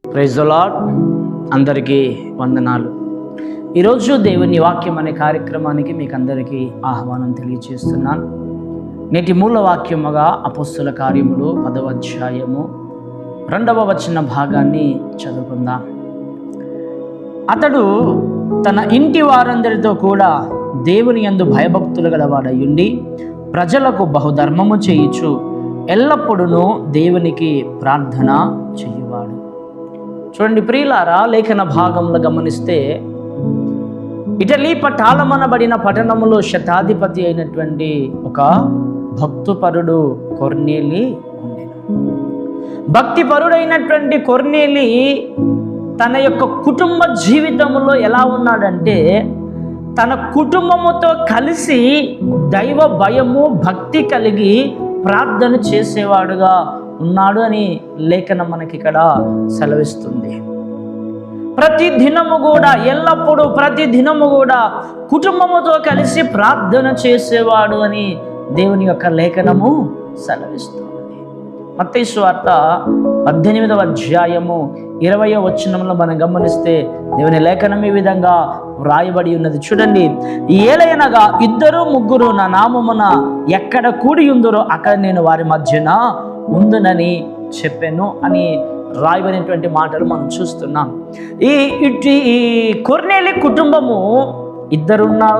Praise the lord. అందరికీ వందనాలు. ఈరోజు దేవుని వాక్యం అనే కార్యక్రమానికి మీకు అందరికీ ఆహ్వానం తెలియజేస్తున్నాను. నేటి మూల వాక్యముగా అపోస్తుల కార్యములు 10వ అధ్యాయము 2వ వచన భాగాన్ని చదువుకుందాం. అతడు తన ఇంటి వారందరితో కూడా దేవుని యందు భయభక్తులు గలవాడయుండి ప్రజలకు బహుధర్మము చేయుచు ఎల్లప్పుడూ దేవునికి ప్రార్థన చేయువాడు. చూడండి ప్రియులారా, లేఖన భాగంలో గమనిస్తే ఇటలీ పటాలమనబడిన పట్టణములో శతాధిపతి అయినటువంటి ఒక భక్తిపరుడు కొర్నేలి ఉండెను. భక్తిపరుడైనటువంటి కొర్నేలి తన యొక్క కుటుంబ జీవితంలో ఎలా ఉన్నాడంటే, తన కుటుంబముతో కలిసి దైవ భయము భక్తి కలిగి ప్రార్థన చేసేవాడుగా ఉన్నాడు అని లేఖనం మనకి ఇక్కడ సెలవిస్తుంది. ప్రతి దినము కూడా, ఎల్లప్పుడూ ప్రతి దినము కూడా కుటుంబముతో కలిసి ప్రార్థన చేసేవాడు అని దేవుని యొక్క లేఖనము సెలవిస్తుంది. మత్తయి సువార్త 18వ అధ్యాయము 20వ వచనంలో మనం గమనిస్తే దేవుని లేఖనం ఈ విధంగా వ్రాయబడి ఉన్నది. చూడండి, ఏలయనగా 2-3 నా నామమున ఎక్కడ కూడి ఉందరో అక్కడ నేను వారి మధ్యన ఉందునని చెప్పాను అని రాయబడినటువంటి మాటలు మనం చూస్తున్నాం. ఈ కొర్నేలి కుటుంబము 2 ఉన్నా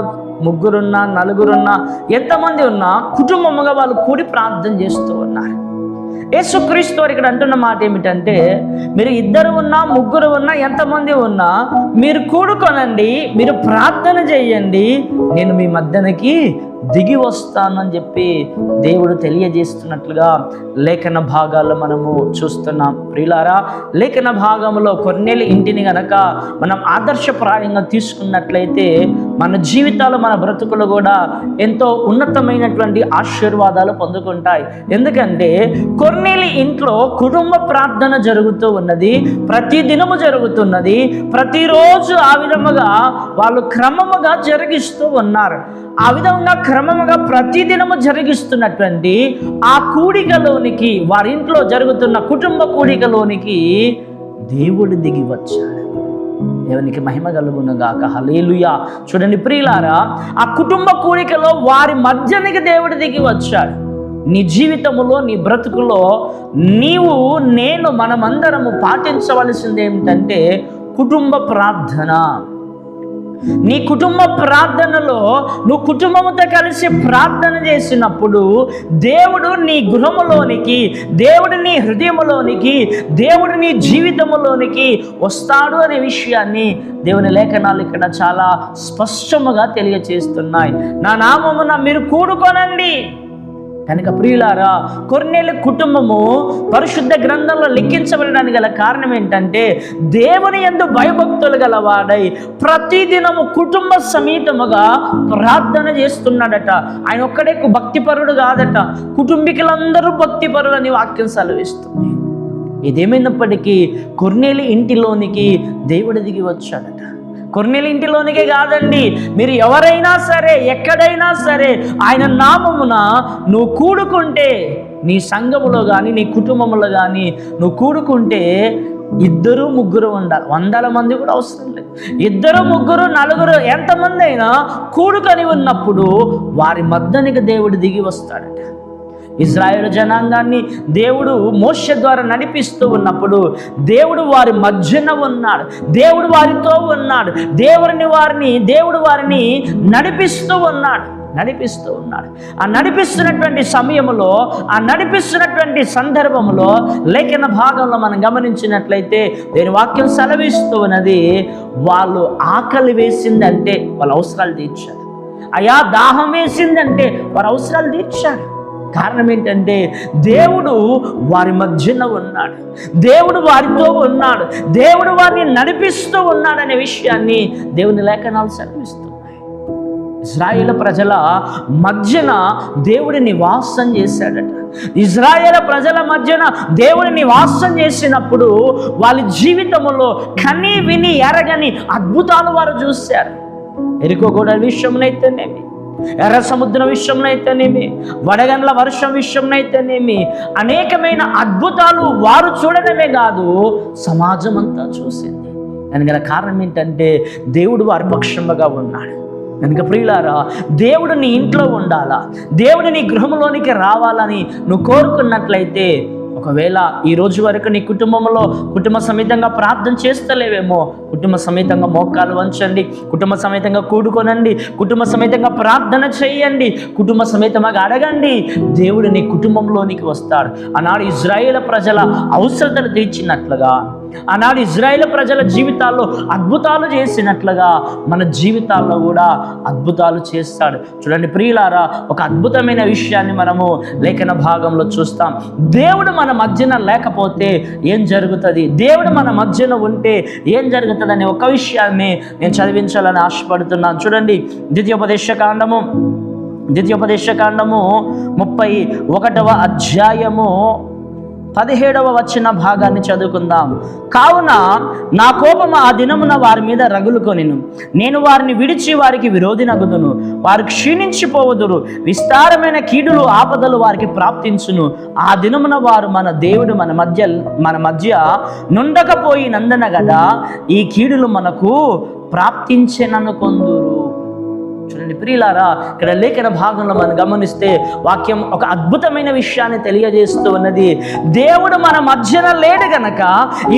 3 ఉన్నా 4 ఉన్నా ఎంతమంది ఉన్నా కుటుంబముగా వాళ్ళు కూడి ప్రార్థన చేస్తూ ఉన్నారు. యేసుక్రీస్తు వారు ఇక్కడ అంటున్న మాట ఏమిటంటే, మీరు 2 ఉన్నా 3 ఉన్నా ఎంతమంది ఉన్నా మీరు కూడుకొనండి, మీరు ప్రార్థన చేయండి, నేను మీ మధ్యనకి దిగి వస్తానని చెప్పి దేవుడు తెలియజేస్తున్నట్లుగా లేఖన భాగాల్లో మనము చూస్తున్నాం. ప్రియులారా, లేఖన భాగంలో కొర్నేలి ఇంటిని గనక మనం ఆదర్శప్రాయంగా తీసుకున్నట్లయితే మన జీవితాలు, మన బ్రతుకులు కూడా ఎంతో ఉన్నతమైనటువంటి ఆశీర్వాదాలు పొందుకుంటాయి. ఎందుకంటే కొర్నేలి ఇంట్లో కుటుంబ ప్రార్థన జరుగుతూ ఉన్నది, ప్రతి దినము జరుగుతున్నది, ప్రతిరోజు ఆ విధముగా వాళ్ళు క్రమముగా జరిగిస్తూ ఉన్నారు. ఆ విధంగా క్రమముగా ప్రతిదినము జరిగిస్తున్నటువంటి ఆ కూడికలోనికి, వారింట్లో జరుగుతున్న కుటుంబ కూడికలోనికి దేవుడు దిగి వచ్చాడు. దేవునికి మహిమ కలుగును గాక. హల్లెలూయా. చూడండి ప్రియులారా, ఆ కుటుంబ కూడికలో వారి మధ్యనికి దేవుడు దిగి వచ్చాడు. నీ జీవితంలో, నీ బ్రతుకులో నీవు, నేను, మనమందరము పాటించవలసింది ఏమిటంటే కుటుంబ ప్రార్థన. నీ కుటుంబ ప్రార్థనలో నువ్వు కుటుంబంతో కలిసి ప్రార్థన చేసినప్పుడు దేవుడు నీ గృహములోనికి, దేవుడు నీ హృదయములోనికి, దేవుడు నీ జీవితములోనికి వస్తాడు అనే విషయాన్ని దేవుని లేఖనాలు ఇక్కడ చాలా స్పష్టముగా తెలియచేస్తున్నాయి. నా నామమున మీరు కూడుకొనండి. కనుక ప్రియులారా, కొర్నేలి కుటుంబము పరిశుద్ధ గ్రంథంలో లిఖించబడడానికి గల కారణం ఏంటంటే, దేవుని యందు భయభక్తులు గలవాడై ప్రతిదినము కుటుంబ సమేతముగా ప్రార్థన చేస్తున్నాడట. ఆయన ఒక్కడే భక్తిపరుడు కాదట, కుటుంబీకులందరూ భక్తిపరులు అని వాక్యం సెలవిస్తుంది. ఇదేమైనప్పటికీ కొర్నేలి ఇంటిలోనికి దేవుడు దిగి వచ్చాడట. కొర్నేలి ఇంటిలోనికే కాదండి, మీరు ఎవరైనా సరే, ఎక్కడైనా సరే ఆయన నామమున నువ్వు కూడుకుంటే, నీ సంఘములో కానీ నీ కుటుంబంలో కానీ నువ్వు కూడుకుంటే 2-3 ఉండాలి. 100 మంది కూడా అవసరం లేదు. 2-3 4 ఎంతమంది అయినా కూడుకొని ఉన్నప్పుడు వారి మధ్యనికి దేవుడు దిగి వస్తాడట. ఇజ్రాయేలు జనాంగాన్ని దేవుడు మోషే ద్వారా నడిపిస్తూ ఉన్నప్పుడు దేవుడు వారి మధ్యన ఉన్నాడు, దేవుడు వారితో ఉన్నాడు, దేవుడు వారిని నడిపిస్తూ ఉన్నాడు. ఆ నడిపిస్తున్నటువంటి సమయంలో, ఆ నడిపిస్తున్నటువంటి సందర్భంలో లేఖన భాగంలో మనం గమనించినట్లయితే దేని వాక్యం సెలవిస్తూ ఉన్నది, వాళ్ళు ఆకలి వేసిందంటే వాళ్ళ అవసరాలు తీర్చారు, అయా దాహం వేసిందంటే వారి అవసరాలు తీర్చారు. కారణం ఏంటంటే దేవుడు వారి మధ్యన ఉన్నాడు, దేవుడు వారితో ఉన్నాడు, దేవుడు వారిని నడిపిస్తూ ఉన్నాడనే విషయాన్ని దేవుని లేఖనాలు సెలవిస్తున్నాయి. ఇజ్రాయేల్ ప్రజల మధ్యన దేవుడి నివాసం చేశాడట. ఇజ్రాయేల్ ప్రజల మధ్యన దేవుడి నివాసం చేసినప్పుడు వాళ్ళ జీవితంలో కని విని ఎరగని అద్భుతాలు వారు చూశారు. ఎరికో గోడ విషయంలోనైతేనేమి, ఎర్ర సముద్రం విషయంలోనైతేనేమి, వడగండ్ల వర్షం విషయంలోనైతేనేమి అనేకమైన అద్భుతాలు వారు చూడడమే కాదు, సమాజం అంతా చూసింది. దానికి కారణం ఏంటంటే దేవుడు వారి పక్షముగా ఉన్నాడు. కనుక ప్రియులారా, దేవుడు నీ ఇంట్లో ఉండాలా, దేవుడు నీ గృహంలోనికి రావాలని నువ్వు కోరుకున్నట్లయితే, ఒకవేళ ఈ రోజు వరకు నీ కుటుంబంలో కుటుంబ సమేతంగా ప్రార్థన చేస్తలేవేమో, కుటుంబ సమేతంగా మోకాలు వంచండి, కుటుంబ సమేతంగా కూడుకొనండి, కుటుంబ సమేతంగా ప్రార్థన చేయండి, కుటుంబ సమేతంగా అడగండి. దేవుడు నీ కుటుంబంలోనికి వస్తాడు. ఆనాడు ఇజ్రాయేల్ ప్రజల అవసరతలు తీర్చినట్లుగా, ఆనాడు ఇజ్రాయేల్ ప్రజల జీవితాల్లో అద్భుతాలు చేసినట్లుగా మన జీవితాల్లో కూడా అద్భుతాలు చేస్తాడు. చూడండి ప్రియులారా, ఒక అద్భుతమైన విషయాన్ని మనము లేఖన భాగంలో చూస్తాం. దేవుడు మన మధ్యన లేకపోతే ఏం జరుగుతుంది, దేవుడు మన మధ్యన ఉంటే ఏం జరుగుతుంది అనే ఒక విషయాన్ని నేను చదివించాలని ఆశపడుతున్నాను. చూడండి ద్వితీయోపదేశకాండము 31వ అధ్యాయము 17వ వచన భాగాన్ని చదువుకుందాం. కావున నా కోపము ఆ దినమున వారి మీద రగులుకొనిను, నేను వారిని విడిచి వారికి విరోధినగుదును, వారు క్షీణించిపోవుదురు, విస్తారమైన కీడులు ఆపదలు వారికి ప్రాప్తించును. ఆ దినమున వారు మన దేవుడు మన మధ్య నుండకపోయినందున గదా ఈ కీడులు మనకు ప్రాప్తించెననుకొందురు. చూడండి ప్రియులారా, ఇక్కడ లేఖన భాగంలో మనం గమనిస్తే వాక్యం ఒక అద్భుతమైన విషయాన్ని తెలియజేస్తూ ఉన్నది. దేవుడు మన మధ్యన లేడు గనక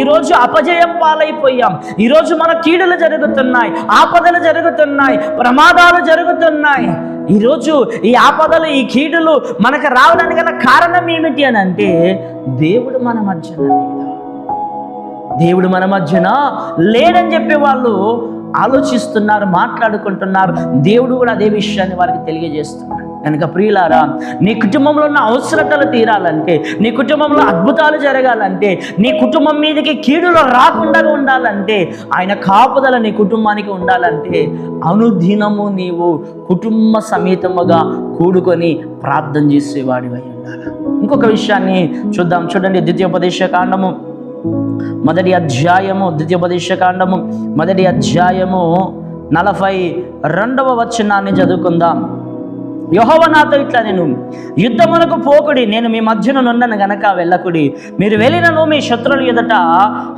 ఈరోజు అపజయం పాలైపోయాం. ఈరోజు మన కీడులు జరుగుతున్నాయి, ఆపదలు జరుగుతున్నాయి, ప్రమాదాలు జరుగుతున్నాయి. ఈరోజు ఈ ఆపదలు, ఈ కీడులు మనకు రావడానికి గల కారణం ఏమిటి అని అంటే, దేవుడు మన మధ్యన లేడు. దేవుడు మన మధ్యన లేడని చెప్పే వాళ్ళు ఆలోచిస్తున్నారు, మాట్లాడుకుంటున్నారు. దేవుడు కూడా అదే విషయాన్ని వారికి తెలియజేస్తున్నాడు. కనుక ప్రియులారా, నీ కుటుంబంలో ఉన్న అవసరతలు తీరాలంటే, నీ కుటుంబంలో అద్భుతాలు జరగాలంటే, నీ కుటుంబం మీదకి కీడులు రాకుండా ఉండాలంటే, ఆయన కాపుదల నీ కుటుంబానికి ఉండాలంటే, అనుదినము నీవు కుటుంబ సమేతముగా కూడుకొని ప్రార్థన చేసేవాడివై ఉండాలి. ఇంకొక విషయాన్ని చూద్దాం. చూడండి ద్వితీయోపదేశకాండము 42వ వచనాన్ని చదువుకుందాం. యెహోవా నాతో ఇట్లా నేను, యుద్ధమునకు పోకుడి, నేను మీ మధ్యన నుండను గనక వెళ్ళకుడి, మీరు వెళ్ళినను మీ శత్రువుల ఎదుట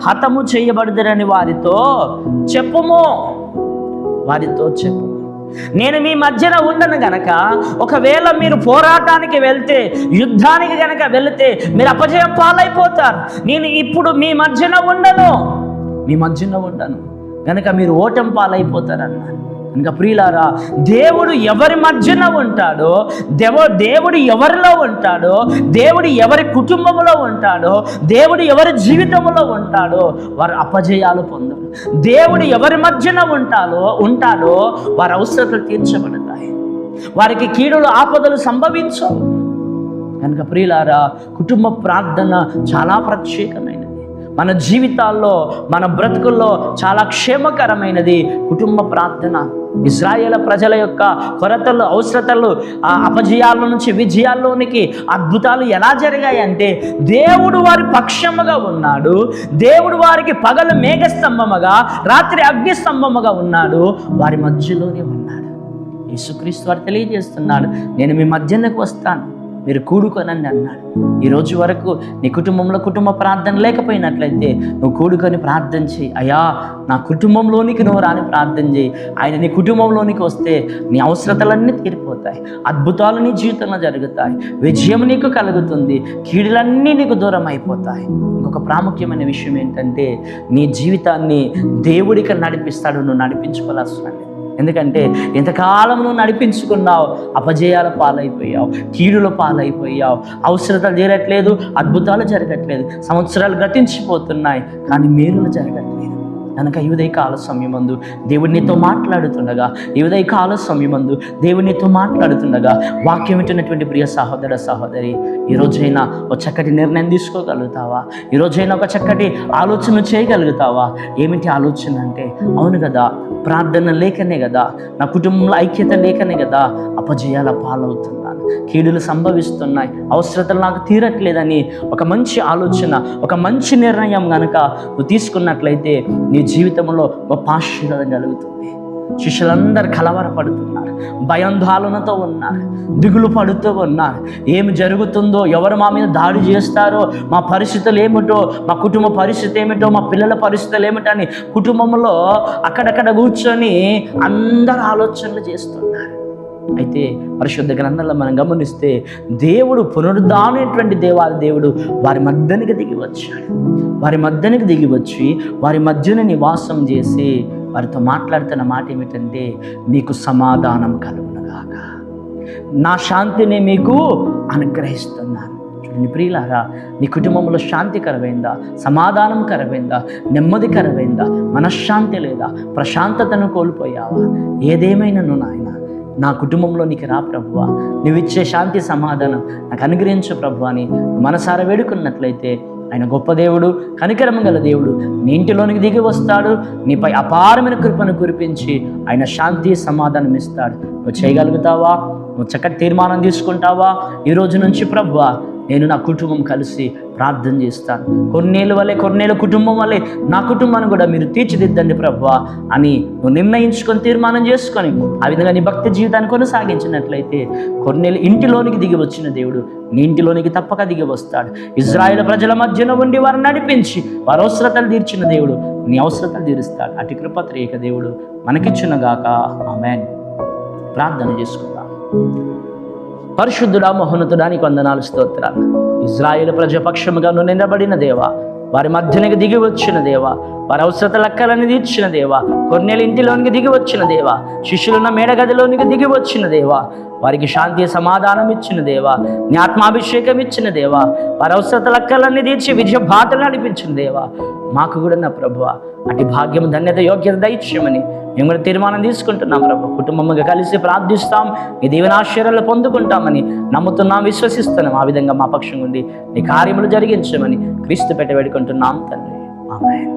హతము చేయబడుదురని వారితో చెప్పుము. నేను మీ మధ్యన ఉండను గనక, ఒకవేళ మీరు పోరాటానికి వెళ్తే, యుద్ధానికి గనక వెళితే మీరు అపజయం పాలైపోతారు. నేను ఇప్పుడు మీ మధ్యన ఉండను గనక మీరు ఓటమి పాలైపోతారన్నారు. కనుక ప్రియులారా, దేవుడు ఎవరి మధ్యన ఉంటాడో, దేవుడు ఎవరిలో ఉంటాడో, దేవుడు ఎవరి కుటుంబంలో ఉంటాడో, దేవుడు ఎవరి జీవితంలో ఉంటాడో వారు అపజయాలు పొందరు. దేవుడు ఎవరి మధ్యన ఉంటాడో వారి అవసరతలు తీర్చబడతాయి, వారికి కీడులు ఆపదలు సంభవించవు. కనుక ప్రియులారా, కుటుంబ ప్రార్థన చాలా ప్రత్యేకమైనది. మన జీవితాల్లో, మన బ్రతుకుల్లో చాలా క్షేమకరమైనది కుటుంబ ప్రార్థన. ఇజ్రాయేల్ ప్రజల యొక్క కొరతలు, అవసరతలు, అపజయాల నుంచి విజయాల్లోనికి అద్భుతాలు ఎలా జరిగాయి అంటే, దేవుడు వారి పక్షముగా ఉన్నాడు. దేవుడు వారికి పగలు మేఘస్తంభముగా, రాత్రి అగ్నిస్తంభముగా ఉన్నాడు. వారి మధ్యలోనే ఉన్నాడు. యేసుక్రీస్తు వారు తెలియజేస్తున్నాడు, నేను మీ మధ్యనకు వస్తాను, మీరు కూడుకొనండి అన్నాడు. ఈరోజు వరకు నీ కుటుంబంలో కుటుంబ ప్రార్థన లేకపోయినట్లయితే నువ్వు కూడుకొని ప్రార్థన చేయి. అయ్యా, నా కుటుంబంలోనికి నువ్వు రాని ప్రార్థన చేయి. ఆయన నీ కుటుంబంలోనికి వస్తే నీ అవసరతలన్నీ తీరిపోతాయి, అద్భుతాలు నీ జీవితంలో జరుగుతాయి, విజయం నీకు కలుగుతుంది, కీడులన్నీ నీకు దూరం అయిపోతాయి. ఇంకొక ప్రాముఖ్యమైన విషయం ఏంటంటే, నీ జీవితాన్ని దేవుడికి నడిపిస్తాడు, నువ్వు నడిపించుకోవాల్సిన. ఎందుకంటే ఎంతకాలం నువ్వు నడిపించుకున్నావు, అపజయాల పాలైపోయావు, కీడుల పాలైపోయావు, అవసరతలు జరగట్లేదు, అద్భుతాలు జరగట్లేదు, సంవత్సరాలు గతించిపోతున్నాయి, కానీ మేలులు జరగట్లేదు. కనుక ఈ ఉదయకాల సమయమందు దేవుడు నీతో మాట్లాడుతుండగా, ఈ ఉదయకాల సమయమందు దేవుడు నీతో మాట్లాడుతుండగా వాక్యం వింటున్నటువంటి ప్రియ సహోదర సహోదరి, ఈరోజైనా ఒక చక్కటి నిర్ణయం తీసుకోగలుగుతావా? ఈరోజైనా ఒక చక్కటి ఆలోచన చేయగలుగుతావా? ఏమిటి ఆలోచన అంటే, అవును కదా, ప్రార్థన లేకనే కదా, నా కుటుంబంలో ఐక్యత లేకనే కదా అపజయాల పాలవుతున్నాను, కీడులు సంభవిస్తున్నాయి, అవసరతలు నాకు తీరట్లేదని ఒక మంచి ఆలోచన, ఒక మంచి నిర్ణయం కనుక నువ్వు తీసుకున్నట్లయితే నీ జీవితంలో గొప్ప ఆశీర్వాదం కలుగుతుంది. శిష్యులందరూ కలవరపడుతున్నారు, భయాందోళనతో ఉన్నారు, దిగులు పడుతూ ఉన్నారు. ఏమి జరుగుతుందో, ఎవరు మా మీద దాడి చేస్తారో, మా పరిస్థితులు ఏమిటో, మా కుటుంబ పరిస్థితి ఏమిటో, మా పిల్లల పరిస్థితులు ఏమిటో అని కుటుంబంలో అక్కడక్కడ కూర్చొని అందరూ ఆలోచనలు చేస్తున్నారు. అయితే పరిశుద్ధ గ్రంథంలో మనం గమనిస్తే దేవుడు పునరుద్ధానటువంటి దేవాది దేవుడు వారి మధ్యనికి దిగి వచ్చాడు. వారి మధ్యనికి దిగి వచ్చి వారి మధ్యన నివాసం చేసి వారితో మాట్లాడుతున్న మాట ఏమిటంటే, మీకు సమాధానం కలుగునుగాక, నా శాంతిని మీకు అనుగ్రహిస్తున్నాను. చూడండి ప్రియులారా, నీ కుటుంబంలో శాంతికరమైందా, సమాధానంకరమైందా, నెమ్మదికరమైందా, మనశ్శాంతి లేదా, ప్రశాంతతను కోల్పోయావా? ఏదేమైనాను నాయన, నా కుటుంబంలో నీకు రా ప్రభువా, నువ్విచ్చే శాంతి సమాధానం నాకు అనుగ్రహించు ప్రభు అని మనసారా వేడుకున్నట్లయితే ఆయన గొప్ప దేవుడు, కనికరం గల దేవుడు నీ ఇంటిలోనికి దిగి వస్తాడు. నీపై అపారమైన కృపను కురిపించి ఆయన శాంతి సమాధానం ఇస్తాడు. నువ్వు చేయగలుగుతావా? నువ్వు చక్కటి తీర్మానం తీసుకుంటావా? ఈ రోజు నుంచి ప్రభువా, నేను నా కుటుంబం కలిసి ప్రార్థన చేస్తాను, కొన్నేళ్ళ కుటుంబం వల్లే నా కుటుంబాన్ని కూడా మీరు తీర్చిదిద్దండి ప్రభువా అని నువ్వు నిర్ణయించుకొని తీర్మానం చేసుకొని ఆ విధంగా నీ భక్తి జీవితాన్ని కొనసాగించినట్లయితే కొన్నేళ్ళు ఇంటిలోనికి దిగి వచ్చిన దేవుడు నీ ఇంటిలోనికి తప్పక దిగి వస్తాడు. ఇజ్రాయేల్ ప్రజల మధ్యన ఉండి వారిని నడిపించి వారి అవసరతలు తీర్చిన దేవుడు నీ అవసరతలు తీరుస్తాడు. అటు కృపత్రేక దేవుడు మనకిచ్చునుగాక. ఆమేన్. ప్రార్థన చేసుకుందాం. పరిశుద్ధుడా, మహోన్నతుడా, నీకు వందనాలు, స్తోత్రాలు. ఇజ్రాయేల్ ప్రజపక్షముగా నువ్వు నిలబడిన దేవా, వారి మధ్యనకి దిగి వచ్చిన దేవా, వారి అవసరత లెక్కలని తీర్చిన దేవా, కొన్నేళ్ళ ఇంటిలోనికి దిగి వచ్చిన దేవా, శిష్యులున్న మేడగదిలోనికి దిగి వచ్చిన దేవా, వారికి శాంతి సమాధానం ఇచ్చిన దేవా, నీ ఆత్మాభిషేకం ఇచ్చిన దేవా, వారి అవసరత లెక్కలన్నీ తీర్చి విజయ బాటలు నడిపించిన దేవా, మాకు కూడా నా ప్రభువా అటు భాగ్యం, ధన్యత, యోగ్యత దయచేయమని మేము కూడా తీర్మానం తీసుకుంటున్నాం ప్రభు. కుటుంబంగా కలిసి ప్రార్థిస్తాం, నీ దీవెనాశీర్వాదాలు పొందుకుంటామని నమ్ముతున్నాం, విశ్వసిస్తున్నాం. ఆ విధంగా మా పక్షం ఉండి నీ కార్యములు జరిగించమని క్రీస్తు పెట్టి వేడుకుంటున్నాం తండ్రి. ఆమేన్.